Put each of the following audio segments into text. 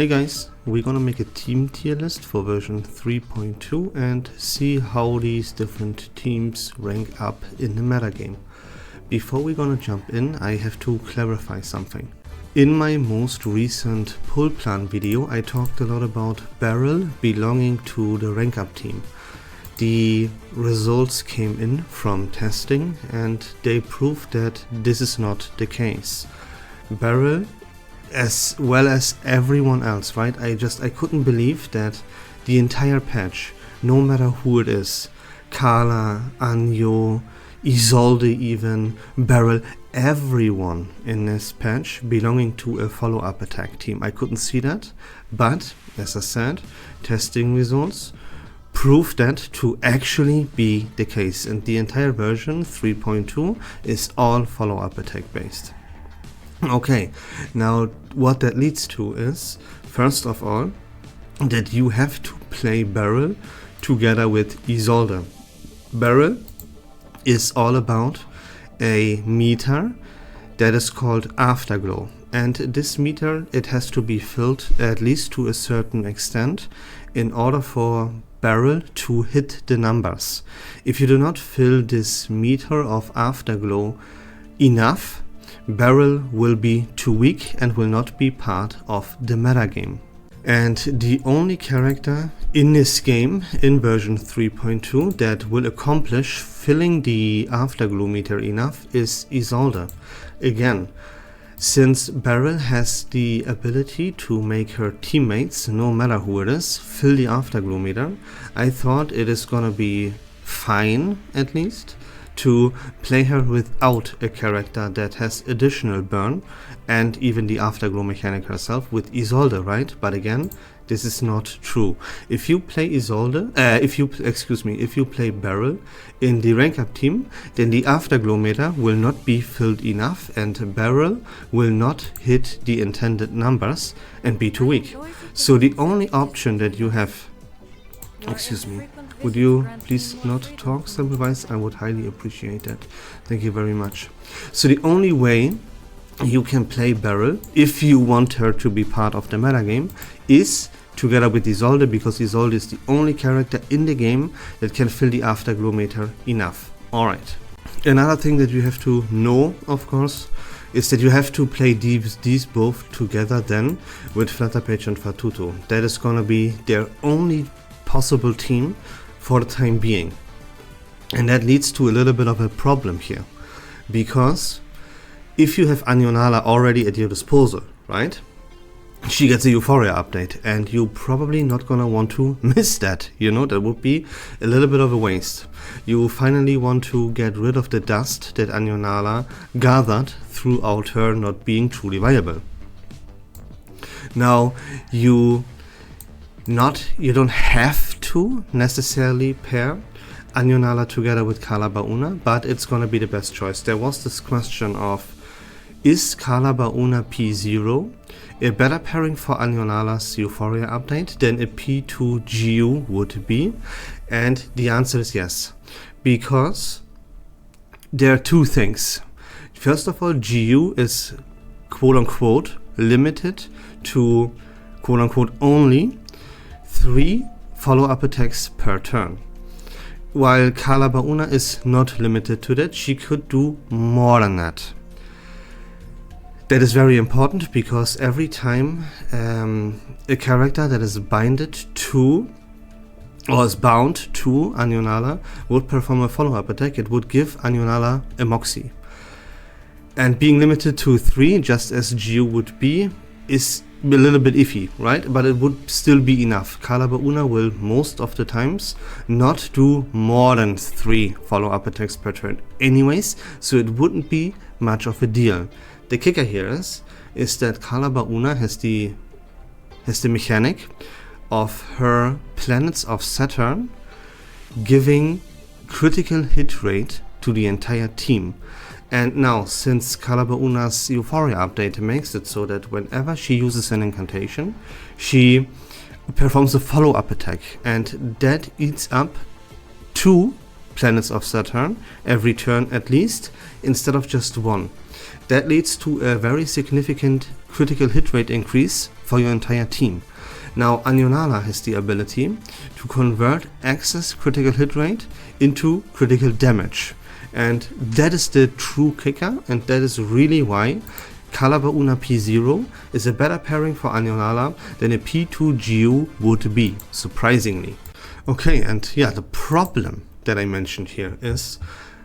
Hey guys, we're gonna make a team tier list for version 3.2 and see how these different teams rank up in the metagame. Before we're gonna jump in, I have to clarify something. In my most recent pull plan video, I talked a lot about Barrel belonging to the rank up team. The results came in from testing and they proved that this is not the case. Barrel, as well as everyone else, right? I couldn't believe that the entire patch, no matter who it is, Carla, Anjo, Isolde even, Barrel, everyone in this patch belonging to a follow-up attack team. I couldn't see that, but as I said, testing results proved that to actually be the case, and the entire version 3.2 is all follow-up attack based. Okay, now what that leads to is, first of all, that you have to play Barrel together with Isolde. Barrel is all about a meter that is called Afterglow, and this meter, it has to be filled at least to a certain extent in order for Barrel to hit the numbers. If you do not fill this meter of Afterglow enough, Barrel will be too weak and will not be part of the metagame. And the only character in this game, in version 3.2, that will accomplish filling the Afterglow meter enough is Isolde. Again, since Barrel has the ability to make her teammates, no matter who it is, fill the Afterglow meter, I thought it is gonna be fine, at least, to play her without a character that has additional burn and even the Afterglow mechanic herself with Isolde, right? But again, this is not true. If you play Isolde, if you play Barrel in the rank up team, then the Afterglow meter will not be filled enough and Barrel will not hit the intended numbers and be too weak. So the only option that you have, would you please not talk, Samplewise? I would highly appreciate that. Thank you very much. So the only way you can play Barrel, if you want her to be part of the metagame, is together with Isolde, because Isolde is the only character in the game that can fill the Afterglow meter enough. Alright. Another thing that you have to know, of course, is that you have to play these both together then with Flutterpage and Fatuto. That is gonna be their only possible team for the time being. And that leads to a little bit of a problem here, because if you have Anjonala already at your disposal, right? She gets a Euphoria update and you're probably not gonna want to miss that, you know, that would be a little bit of a waste. You finally want to get rid of the dust that Anjonala gathered throughout her not being truly viable. Now, you don't have to necessarily pair Anjonala together with Carla Bauna, but it's gonna be the best choice. There was this question of, is Carla Bauna P0 a better pairing for Anjonala's Euphoria update than a P2 GU would be? And the answer is yes, because there are two things. First of all, GU is quote-unquote limited to quote-unquote only 3 follow-up attacks per turn. While Carla Bauna is not limited to that, she could do more than that. That is very important because every time a character that is binded to or is bound to Anjonala would perform a follow-up attack, it would give Anjonala a Moxie. And being limited to 3, just as GU would be, is a little bit iffy, right? But it would still be enough. Carla Bauna will most of the times not do more than 3 follow-up attacks per turn anyways, so it wouldn't be much of a deal. The kicker here is that Carla Bauna has the mechanic of her planets of Saturn giving critical hit rate to the entire team. And now, since Carla Bauna's Euphoria update makes it so that whenever she uses an incantation, she performs a follow-up attack, and that eats up 2 planets of Saturn every turn at least, instead of just 1. That leads to a very significant critical hit rate increase for your entire team. Now Anionala has the ability to convert excess critical hit rate into critical damage, and that is the true kicker, and that is really why Calabauna P0 is a better pairing for Anionala than a P2 GU would be, surprisingly. Okay, and yeah, the problem that I mentioned here is,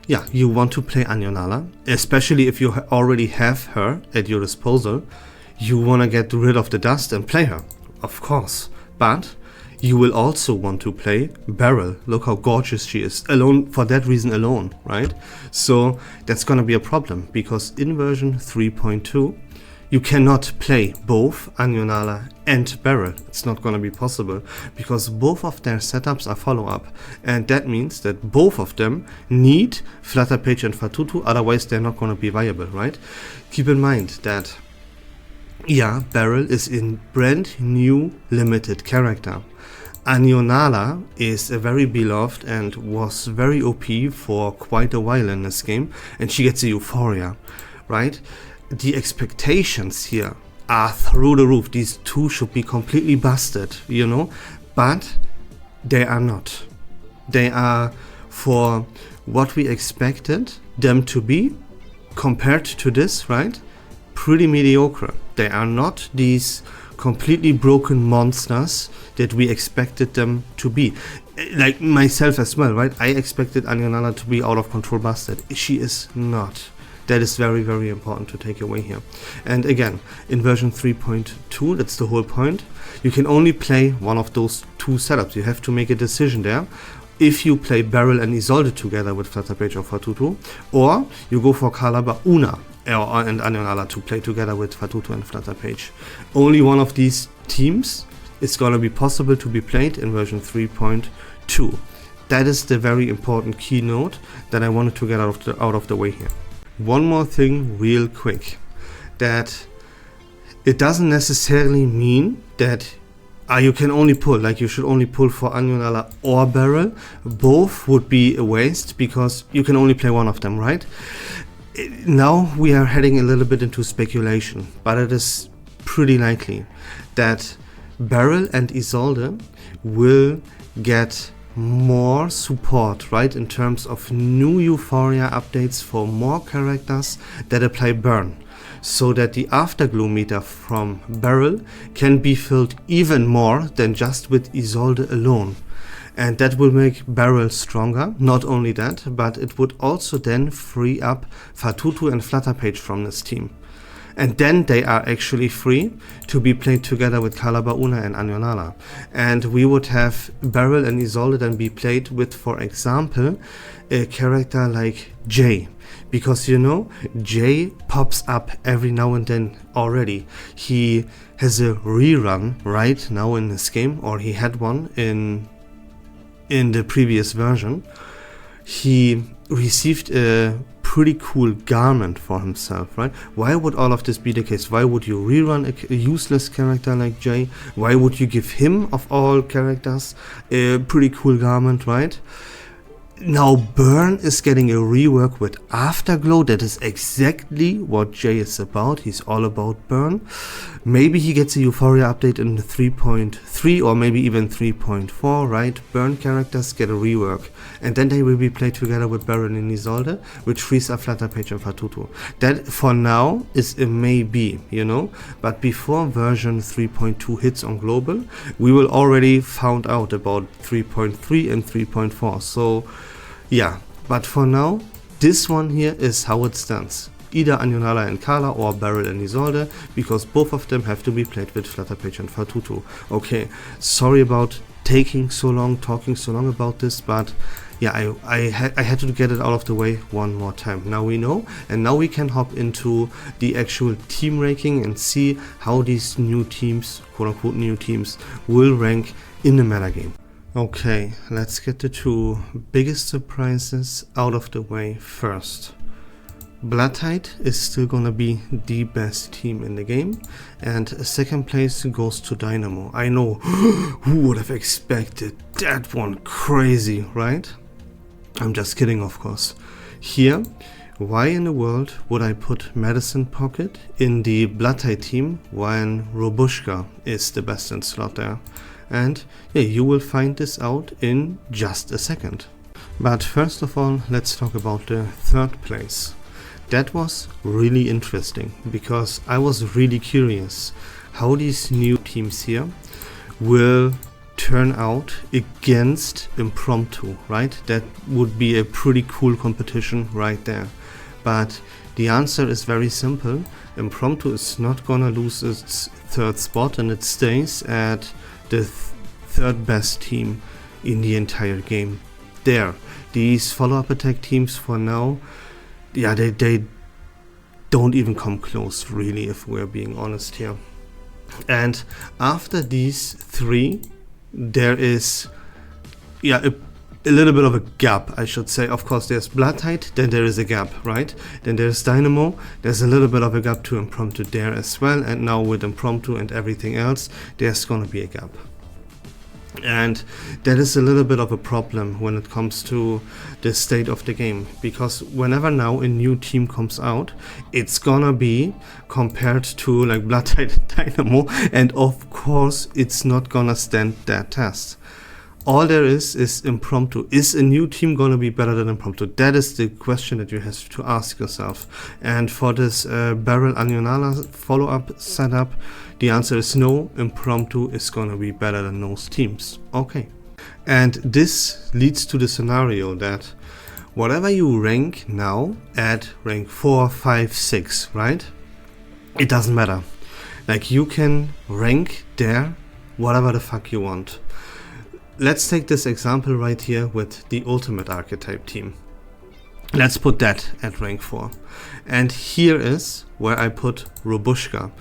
yeah, you want to play Anionala, especially if you already have her at your disposal. You want to get rid of the dust and play her, of course, but you will also want to play Beryl. Look how gorgeous she is, alone for that reason alone, right? So that's gonna be a problem, because in version 3.2 you cannot play both Anionala and Beryl. It's not gonna be possible, because both of their setups are follow-up, and that means that both of them need Flutterpage and Fatutu, otherwise they're not gonna be viable, right? Keep in mind that, yeah, Beryl is a brand new limited character. Anionala is a very beloved and was very OP for quite a while in this game, and she gets a Euphoria, right? The expectations here are through the roof. These two should be completely busted, you know, but they are not. They are, for what we expected them to be, compared to this, right, pretty mediocre. They are not these completely broken monsters that we expected them to be. Like myself as well, right? I expected Anionala to be out of control busted. She is not. That is very, very important to take away here. And again, in version 3.2, that's the whole point. You can only play one of those two setups. You have to make a decision there. If you play Beryl and Isolde together with Flutterpage or Fatutu, or you go for Calabauna and Anionala to play together with Fatutu and Flutterpage. Only one of these teams is going to be possible to be played in version 3.2. That is the very important keynote that I wanted to get out of the way here. One more thing real quick, that it doesn't necessarily mean that you can only pull, like you should only pull for Anionala or Beryl. Both would be a waste, because you can only play one of them, right? Now we are heading a little bit into speculation, but it is pretty likely that Beryl and Isolde will get more support, right, in terms of new Euphoria updates for more characters that apply burn, so that the afterglow meter from Beryl can be filled even more than just with Isolde alone. And that will make Beryl stronger. Not only that, but it would also then free up Fatutu and Flutterpage from this team. And then they are actually free to be played together with Calabauna and Anionala. And we would have Beryl and Isolde then be played with, for example, a character like Jay. Because, you know, Jay pops up every now and then already. He has a rerun right now in this game, or he had one in the previous version. He received a pretty cool garment for himself, right? Why would all of this be the case? Why would you rerun a useless character like Jay? Why would you give him, of all characters, a pretty cool garment, right? Now Burn is getting a rework with Afterglow. That is exactly what Jay is about. He's all about Burn. Maybe he gets a Euphoria update in 3.3 or maybe even 3.4, right? Burn characters get a rework, and then they will be played together with Beryl and Isolde, which frees up Flutterpage and Fatutu. That for now is a maybe, you know, but before version 3.2 hits on global, we will already found out about 3.3 and 3.4. So yeah, but for now, this one here is how it stands. Either Anionala and Kala or Beryl and Isolde, because both of them have to be played with Flutterpage and Fatutu. Okay, sorry about taking so long, talking so long about this, but yeah, I had to get it out of the way one more time. Now we know, and now we can hop into the actual team ranking and see how these new teams, quote-unquote new teams, will rank in the metagame. Okay, let's get the two biggest surprises out of the way first. Bloodtide is still gonna be the best team in the game, and second place goes to Dynamo. I know, who would have expected that one? Crazy, right? I'm just kidding, of course. Here why in the world would I put Medicine Pocket in the Blood Tide team when Robushka is the best in slot there? And yeah, you will find this out in just a second. But first of all, let's talk about the third place. That was really interesting because I was really curious how these new teams here will turn out against Impromptu, right? That would be a pretty cool competition right there. But the answer is very simple. Impromptu is not gonna lose its third spot, and it stays at the third best team in the entire game. There, these follow-up attack teams for now, yeah, they don't even come close, really, if we're being honest here. And after these three, there is, yeah, a little bit of a gap, I should say. Of course, there's Blood Tide, then there is a gap, right? Then there's Dynamo, there's a little bit of a gap to Impromptu there as well. And now with Impromptu and everything else, there's gonna be a gap. And that is a little bit of a problem when it comes to the state of the game, because whenever now a new team comes out, it's gonna be compared to like Blood Tide and Dynamo, and of course it's not gonna stand that test. All there is Impromptu. Is a new team gonna be better than Impromptu? That is the question that you have to ask yourself. And for this Barrel Anionala follow-up setup, the answer is no. Impromptu is gonna be better than those teams. Okay. And this leads to the scenario that whatever you rank now at rank 4, 5, 6, right? It doesn't matter. Like, you can rank there whatever the fuck you want. Let's take this example right here with the Ultimate Archetype team. Let's put that at rank 4. And here is where I put Robushka.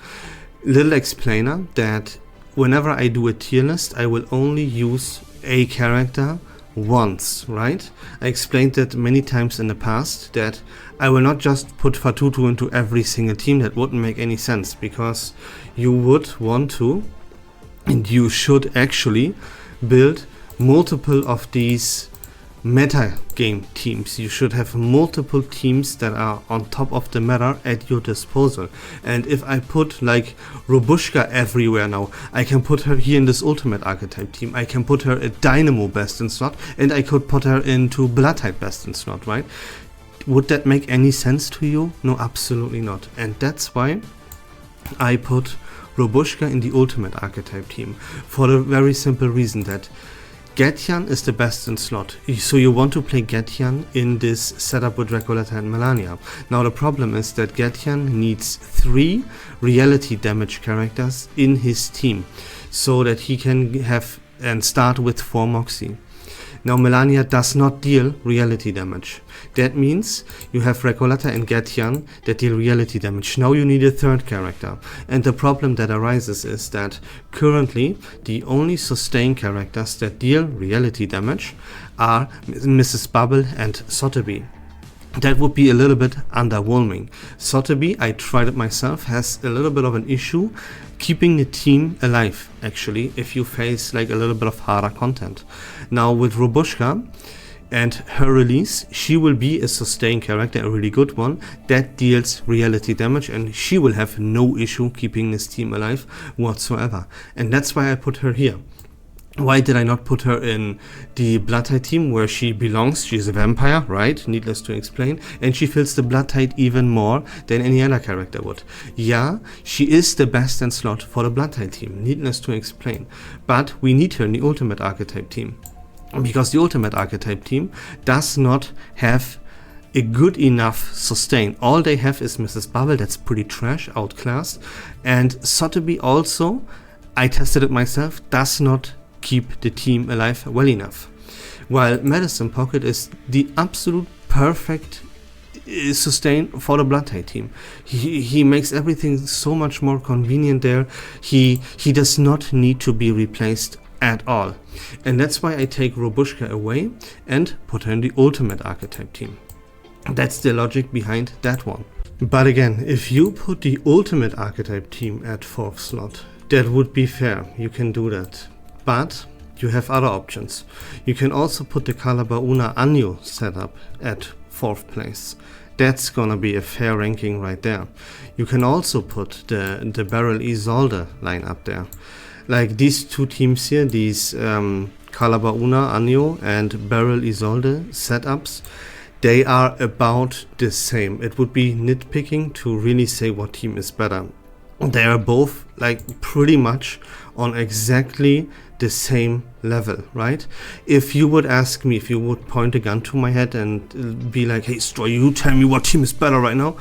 Little explainer that whenever I do a tier list, I will only use a character once, right? I explained that many times in the past, that I will not just put Fatutu into every single team. That wouldn't make any sense, because you would want to, and you should actually, build multiple of these meta game teams. You should have multiple teams that are on top of the meta at your disposal. And if I put like Robushka everywhere now, I can put her here in this Ultimate Archetype team, I can put her at Dynamo best in slot, and I could put her into Blood Tide best in slot, right? Would that make any sense to you? No, absolutely not. And that's why I put Robushka in the Ultimate Archetype team, for the very simple reason that Getian is the best in slot. So you want to play Getian in this setup with Recoleta and Melania. Now the problem is that Getian needs 3 reality damage characters in his team, so that he can have and start with 4 Moxie. Now Melania does not deal reality damage. That means you have Recoleta and Getian that deal reality damage. Now you need a third character. And the problem that arises is that currently the only sustain characters that deal reality damage are Mrs. Bubble and Sotheby. That would be a little bit underwhelming. Sotheby, I tried it myself, has a little bit of an issue keeping the team alive, actually, if you face like a little bit of harder content. Now with Robushka and her release, she will be a sustain character, a really good one, that deals reality damage, and she will have no issue keeping this team alive whatsoever. And that's why I put her here. Why did I not put her in the Blood Tide team where she belongs? She's a vampire, right? Needless to explain. And she fills the Blood Tide even more than any other character would. Yeah, she is the best in slot for the Blood Tide team, needless to explain. But we need her in the Ultimate Archetype team, because the Ultimate Archetype team does not have a good enough sustain. All they have is Mrs. Bubble, that's pretty trash, outclassed. And Sotheby also, I tested it myself, does not keep the team alive well enough. While Medicine Pocket is the absolute perfect sustain for the Blood Tide team. He makes everything so much more convenient there. He does not need to be replaced at all. And that's why I take Robushka away and put her in the Ultimate Archetype team. That's the logic behind that one. But again, if you put the Ultimate Archetype team at 4th slot, that would be fair. You can do that. But you have other options. You can also put the Calabauna Anyo setup at 4th place. That's gonna be a fair ranking right there. You can also put the Beryl Isolde lineup there. Like these two teams here, these Calabauna Anio and Beryl Isolde setups, they are about the same. It would be nitpicking to really say what team is better. They are both like pretty much on exactly the same level, right? If you would ask me, if you would point a gun to my head and be like, hey Stroy, you tell me what team is better right now,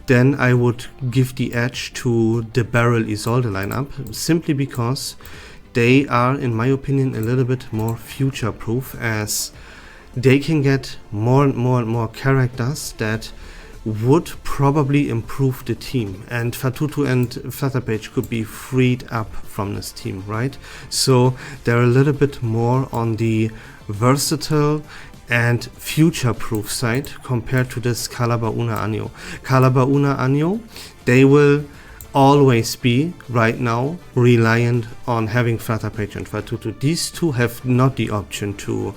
then I would give the edge to the Beryl Isolde lineup, simply because they are, in my opinion, a little bit more future proof, as they can get more and more characters that would probably improve the team, and Fatutu and Flutterpage could be freed up from this team, right? So they're a little bit more on the versatile and future-proof side compared to this Calabauna Anio. Calabauna Anio, they will always be, right now, reliant on having Flutterpage and Fatutu. These two have not the option to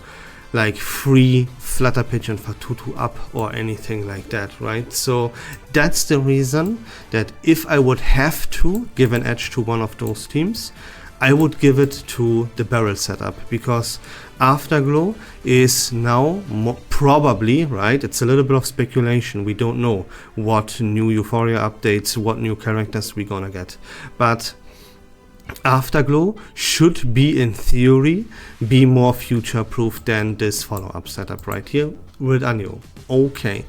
like free Flutterpage and Fatutu up or anything like that, right? So that's the reason that if I would have to give an edge to one of those teams, I would give it to the Beryl setup, because Afterglow is now probably, right, it's a little bit of speculation, we don't know what new Euphoria updates, what new characters we're gonna get, but Afterglow should be, in theory, be more future-proof than this follow-up setup right here with Anio. Okay,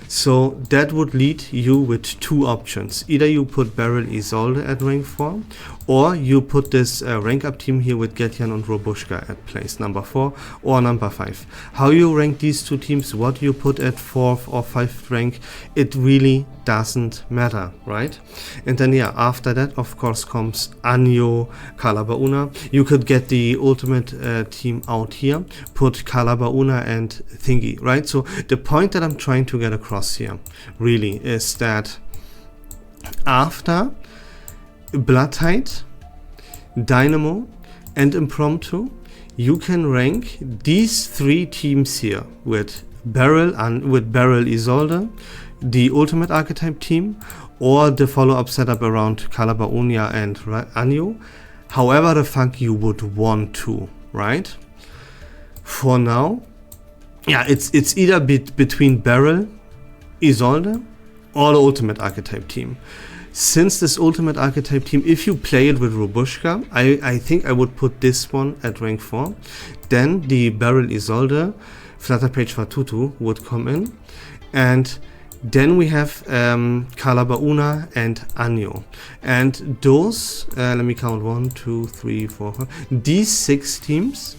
so that would lead you with two options. Either you put Beryl Isolde at rank 4, or you put this rank up team here with Getjan and Robushka at place number 4 or number 5. How you rank these two teams, what you put at 4th or 5th rank, it really doesn't matter, right? And then yeah, after that of course comes Anio, Calabauna. You could get the ultimate team out here, put Calabauna and Thingy, right? So the point that I'm trying to get across here really is that after Bloodtide, Dynamo and Impromptu, you can rank these three teams here with Beryl Isolde, the ultimate archetype team, or the follow-up setup around Calabauna and Anio, however the fuck you would want to, right? For now, yeah, it's either between Beryl Isolde or the ultimate archetype team. Since this ultimate archetype team, if you play it with Robushka, I think I would put this one at rank 4. Then the Beryl Isolde, Flutterpage Fatutu would come in. And then we have Calabauna and Anio. And those, let me count, 1, 2, 3, 4, 5. These 6 teams,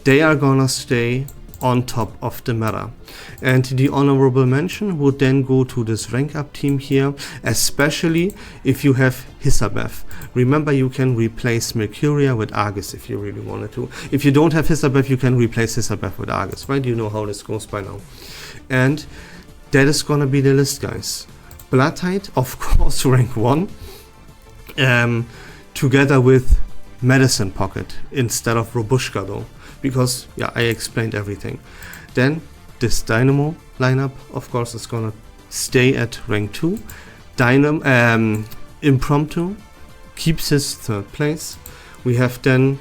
they are gonna stay on top of the meta. And the honorable mention would then go to this rank up team here, especially if you have Hisabeth. Remember, you can replace Mercuria with Argus if you really wanted to. If you don't have Hisabeth, you can replace Hisabeth with Argus, right? You know how this goes by now. And that is gonna be the list, guys. Bloodtide, of course, rank 1, together with Medicine Pocket instead of Robushka though, because yeah, I explained everything. Then this Dynamo lineup, of course, is gonna stay at rank 2. Impromptu keeps his 3rd place. We have then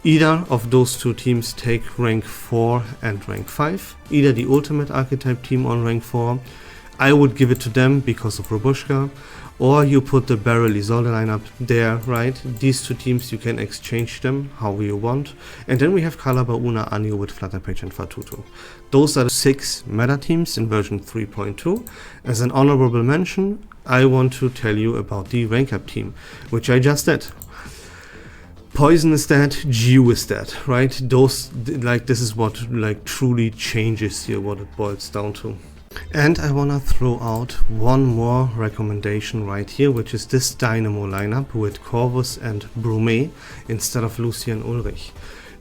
either of those two teams take rank 4 and rank 5, either the ultimate archetype team on rank 4, I would give it to them because of Robushka, or you put the Beryl Isolde lineup there, right? These two teams, you can exchange them how you want. And then we have Calabauna Anio with Flutterpage and Fatutu. Those are the 6 meta teams in version 3.2. As an honorable mention, I want to tell you about the rank up team, which I just did. Poison is dead, Gew is dead, right? Those, like, this is what like truly changes here, what it boils down to. And I wanna throw out one more recommendation right here, which is this Dynamo lineup with Corvus and Brume instead of Lucy and Ulrich.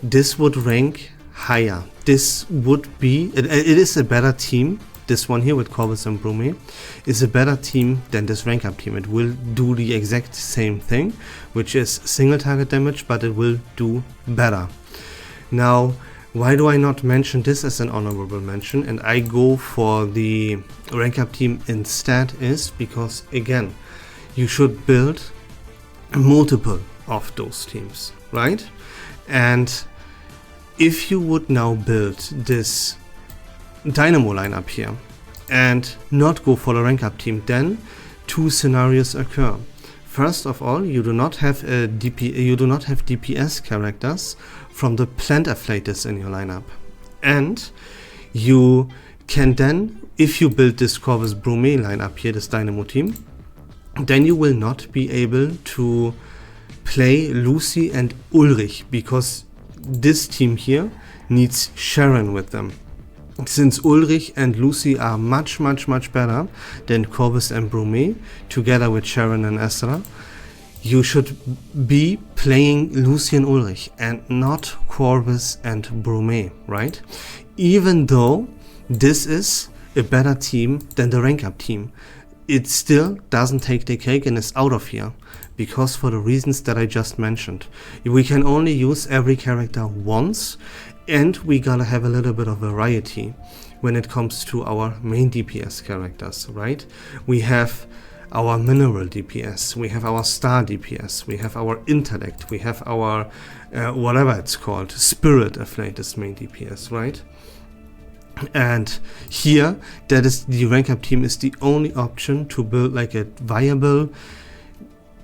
This would rank higher. This would be, it is a better team. This one here with Corvus and Brume is a better team than this rank up team. It will do the exact same thing, which is single target damage, but it will do better. Now, Why do I not mention this as an honorable mention and I go for the rank up team instead is because, again, you should build multiple of those teams, right? And if you would now build this Dynamo lineup here and not go for the rank up team, then two scenarios occur. First of all, you do not have DPS characters from the plant afflators in your lineup, and you can then, if you build this Corvus Bromé lineup here, this Dynamo team, then you will not be able to play Lucy and Ulrich because this team here needs Sharon with them. Since Ulrich and Lucy are much better than Corvus and Bromé, together with Sharon and Ezra, you should be playing Lucy and Ulrich and not Corvus and Bromé, right? Even though this is a better team than the rank up team, it still doesn't take the cake and is out of here, because for the reasons that I just mentioned. We can only use every character once, and we gotta have a little bit of variety when it comes to our main DPS characters, right? We have our mineral DPS, we have our star DPS, we have our intellect, we have our whatever it's called, spirit afflatus main DPS, right? And here, that is the rank up team is the only option to build like a viable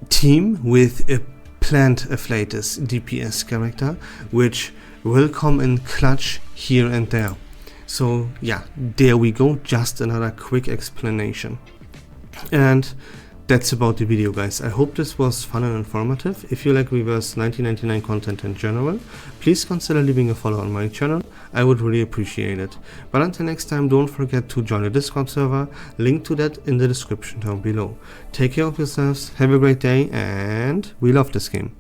team with a plant afflatus DPS character, which will come in clutch here and there. So yeah, there we go, just another quick explanation. And that's about the video, guys. I hope this was fun and informative. If you like Reverse1999 content in general, please consider leaving a follow on my channel. I would really appreciate it. But until next time, don't forget to join the Discord server. Link to that in the description down below. Take care of yourselves, have a great day, and we love this game.